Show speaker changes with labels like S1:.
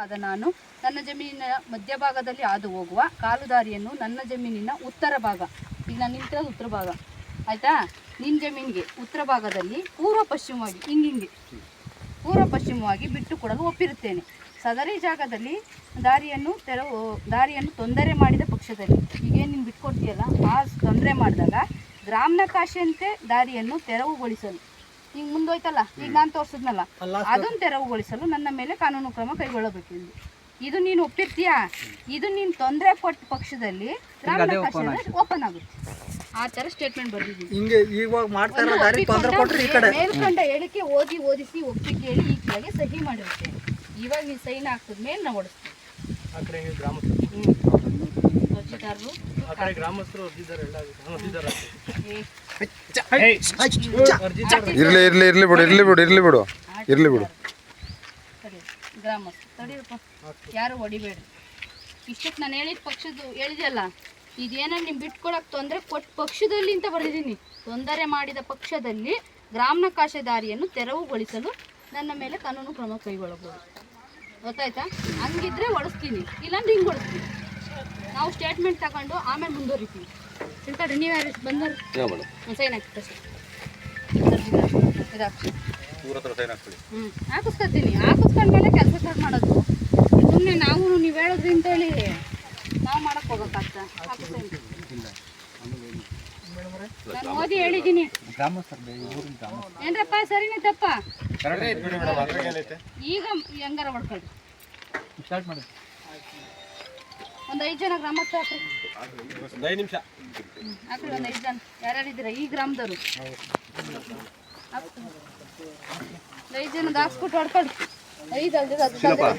S1: ಆದ ನಾನು ನನ್ನ ಜಮೀನಿನ ಮಧ್ಯಭಾಗದಲ್ಲಿ ಹಾದು ಹೋಗುವ ಕಾಲುದಾರಿಯನ್ನು ನನ್ನ ಜಮೀನಿನ ಉತ್ತರ ಭಾಗ, ಈಗ ನಾನು ನಿಂತಿರೋದು ಉತ್ತರ ಭಾಗ ಆಯಿತಾ, ನಿನ್ನ ಜಮೀನಿಗೆ ಉತ್ತರ ಭಾಗದಲ್ಲಿ ಪೂರ್ವ ಪಶ್ಚಿಮವಾಗಿ ಪೂರ್ವ ಪಶ್ಚಿಮವಾಗಿ ಬಿಟ್ಟುಕೊಡಲು ಒಪ್ಪಿರುತ್ತೇನೆ. ಸದರಿ ಜಾಗದಲ್ಲಿ ದಾರಿಯನ್ನು ತೊಂದರೆ ಮಾಡಿದ ಪಕ್ಷದಲ್ಲಿ, ಈಗೇನು ನೀನು ಬಿಟ್ಕೊಡ್ತೀಯಲ್ಲ ಆ ತೊಂದರೆ ಮಾಡಿದಾಗ ಗ್ರಾಮ ನಕಾಶೆಯಂತೆ ದಾರಿಯನ್ನು ತೆರವುಗೊಳಿಸಲು, ಈಗ ಮುಂದೋಯ್ತಲ್ಲ ಈಗ ನಾನು ತೋರಿಸಿದ್ನಲ್ಲ ಅದನ್ನು ತೆರವುಗೊಳಿಸಲು ನನ್ನ ಮೇಲೆ ಕಾನೂನು ಕ್ರಮ ಕೈಗೊಳ್ಳಬೇಕೆಂದು. ಇದು ನೀನು ಒಪ್ಪಿರ್ತೀಯಾ? ಇದು ನೀನು ತೊಂದರೆ ಕೊಟ್ಟ ಪಕ್ಷದಲ್ಲಿ ಗ್ರಾಮ ನಕಾಶೆ ಓಪನ್ ಆಗುತ್ತೆ. ಆ ಥರ ಸ್ಟೇಟ್ಮೆಂಟ್ ಬರ್ದಿದ್ದೀನಿ. ಮೇಲ್ಕಂಡ ಹೇಳಿಕೆ ಓದಿಸಿ ಒಪ್ಪಿಗೆ ಹೇಳಿ ಈ ಕೆಳಗೆ ಸಹಿ ಮಾಡಿರ್ತೇನೆ. ಇವಾಗ ನೀನು ಸೈನ್ ಹಾಕಿದ ಮೇಲೆ ನಾವು ಓಡಿಸ್ತೀವಿ.
S2: ಇರ್ಲಿ ಬಿಡು
S1: ಗ್ರಾಮಸ್ಥರು ತಡೀರಪ್ಪ, ಯಾರು ಹೊಡಿಬೇಡ್ರಿ. ಇಷ್ಟಕ್ಕೆ ನಾನು ಹೇಳಿದೆಯಲ್ಲ, ಇದೇನ ನಿಮ್ ಬಿಟ್ಕೊಡಕ್ಕೆ ತೊಂದರೆ ಕೊಟ್ಟ ಪಕ್ಷದಲ್ಲಿ ಅಂತ ಬರೆದಿದ್ದೀನಿ. ತೊಂದರೆ ಮಾಡಿದ ಪಕ್ಷದಲ್ಲಿ ಗ್ರಾಮ ನಕಾಶೆ ದಾರಿಯನ್ನು ತೆರವುಗೊಳಿಸಲು ನನ್ನ ಮೇಲೆ ಕಾನೂನು ಕ್ರಮ ಕೈಗೊಳ್ಳಬಹುದು. ಗೊತ್ತಾಯ್ತಾ? ಹಂಗಿದ್ರೆ ಓಡಿಸ್ತೀನಿ, ಇಲ್ಲಾಂದ್ರೆ ಹಿಂಗೆ ಓಡಿಸ್ತೀನಿ. ನಾವು ಸ್ಟೇಟ್ಮೆಂಟ್ ತಗೊಂಡು ಆಮೇಲೆ ಮುಂದುವರಿತೀವಿ. ತಿಳ್ಕೊಳ್ರಿ, ನೀವು ಯಾರು ಬಂದರು ಸೈನ್ ಹಾಕ್ತಾರೆ ಸರ್, ಹಾಕಿಸ್ಕೊತೀನಿ. ಹಾಕಿಸ್ಕೊಂಡ್ಮೇಲೆ ಕೆಲಸ ಸ್ಟಾರ್ಟ್ ಮಾಡೋದು. ಸುಮ್ಮನೆ ನೀವು ಹೇಳಿದ್ರಿ ಅಂತೇಳಿ ನಾವು ಮಾಡಕ್ಕೆ ಹೋಗೋಕ್ಕಾಗ್ತಾ? ನಾನು ಓದಿ ಹೇಳಿದ್ದೀನಿ. ಏನ್ರಪ್ಪ ಸರಿನೇ ತಪ್ಪ? ಈಗ ಹೆಂಗಾರ ಹೊಡ್ಕೊಳ್ರಿ. ಒಂದು 5 ಜನ ಗ್ರಾಮಸ್ಥರು ಹಾಕ್ರಿ. ಹಾಕ್ರಿ ಒಂದು 5 ಜನ. ಯಾರ್ಯಾರಿದ್ದೀರಾ ಈ ಗ್ರಾಮದವರು? 5 ಜನದ ಹಾಕ್ಸ್ಬಿಟ್ಟು ಹೊಡ್ಕೊಳ್ರಿ. 5 ಅಲ್ದಿರ